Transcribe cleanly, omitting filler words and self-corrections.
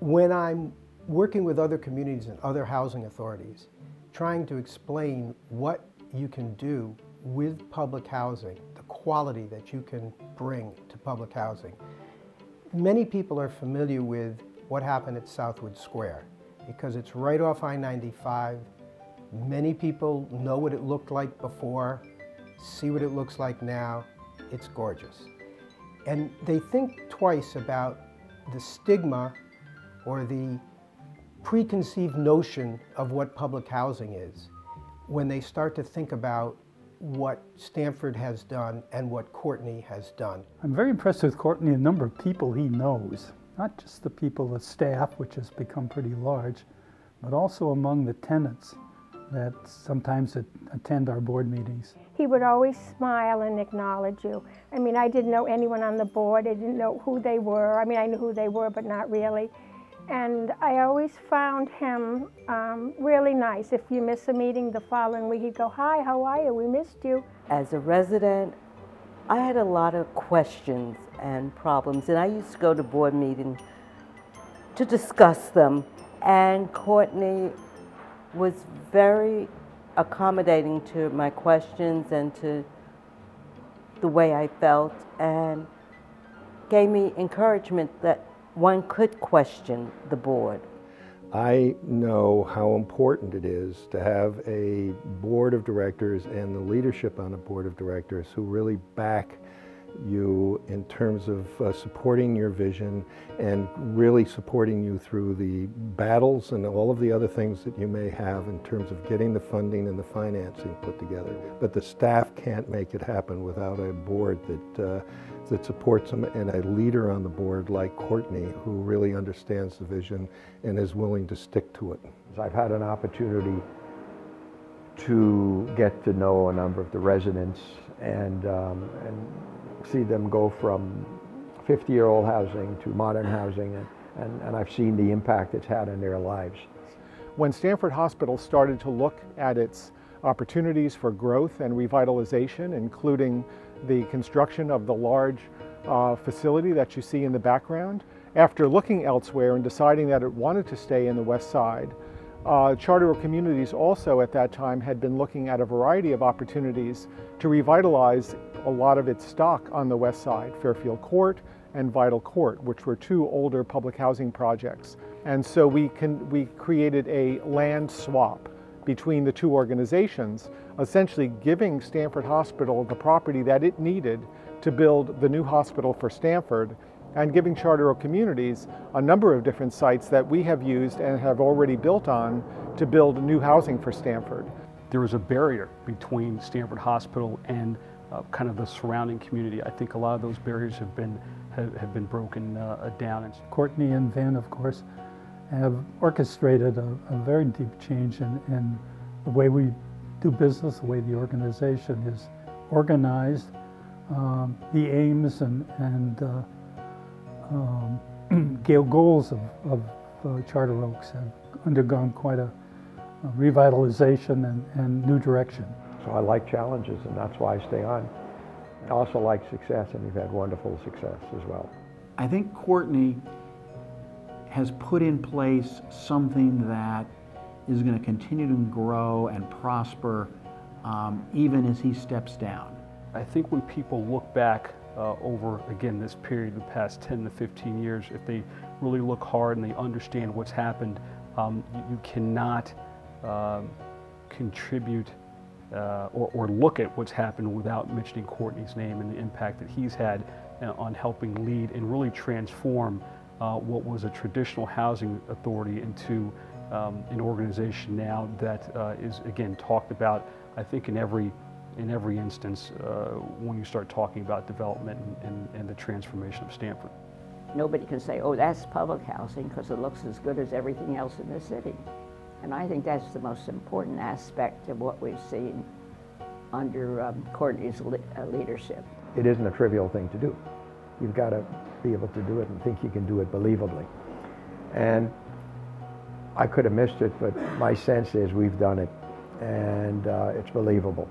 When I'm working with other communities and other housing authorities, trying to explain what you can do with public housing, the quality that you can bring to public housing. Many people are familiar with what happened at Southwood Square because it's right off I-95. Many people know what it looked like before, see what it looks like now. It's gorgeous. And they think twice about the stigma or the preconceived notion of what public housing is when they start to think about what Stamford has done and what Courtney has done. I'm very impressed with Courtney, the number of people he knows, not just the people, the staff, which has become pretty large, but also among the tenants that sometimes attend our board meetings. He would always smile and acknowledge you. I mean, I didn't know anyone on the board. I didn't know who they were. I mean, I knew who they were, but not really. And I always found him really nice. If you miss a meeting the following week, he'd go, "Hi, how are you? We missed you." As a resident, I had a lot of questions and problems, and I used to go to board meetings to discuss them. And Courtney was very accommodating to my questions and to the way I felt, and gave me encouragement that one could question the board. I know how important it is to have a board of directors and the leadership on a board of directors who really back you in terms of supporting your vision and really supporting you through the battles and all of the other things that you may have in terms of getting the funding and the financing put together. But the staff can't make it happen without a board that supports them and a leader on the board like Courtney, who really understands the vision and is willing to stick to it. I've had an opportunity to get to know a number of the residents and see them go from 50-year-old housing to modern housing, and I've seen the impact it's had in their lives. When Stamford Hospital started to look at its opportunities for growth and revitalization, including the construction of the large facility that you see in the background, after looking elsewhere and deciding that it wanted to stay in the West Side, Charter Oak Communities also at that time had been looking at a variety of opportunities to revitalize a lot of its stock on the West Side, Fairfield Court and Vital Court, which were two older public housing projects. And so we created a land swap between the two organizations, essentially giving Stamford Hospital the property that it needed to build the new hospital for Stamford, and giving Charter Oak Communities a number of different sites that we have used and have already built on to build new housing for Stamford. There was a barrier between Stamford Hospital and kind of the surrounding community. I think a lot of those barriers have been broken down. Courtney and Vin, of course, have orchestrated a very deep change in the way we do business, the way the organization is organized, the aims and goals of Charter Oaks have undergone quite a revitalization and new direction. So I like challenges, and that's why I stay on. I also like success, and we've had wonderful success as well. I think Courtney has put in place something that is going to continue to grow and prosper even as he steps down. I think when people look back over, again, this period, the past 10 to 15 years, if they really look hard and they understand what's happened, you cannot contribute or look at what's happened without mentioning Courtney's name and the impact that he's had on helping lead and really transform what was a traditional housing authority into an organization now that is, again, talked about, I think, in every instance when you start talking about development and the transformation of Stamford. Nobody can say, oh, that's public housing because it looks as good as everything else in the city. And I think that's the most important aspect of what we've seen under Courtney's leadership. It isn't a trivial thing to do. You've got to be able to do it and think you can do it believably. And I could have missed it, but my sense is we've done it, and it's believable.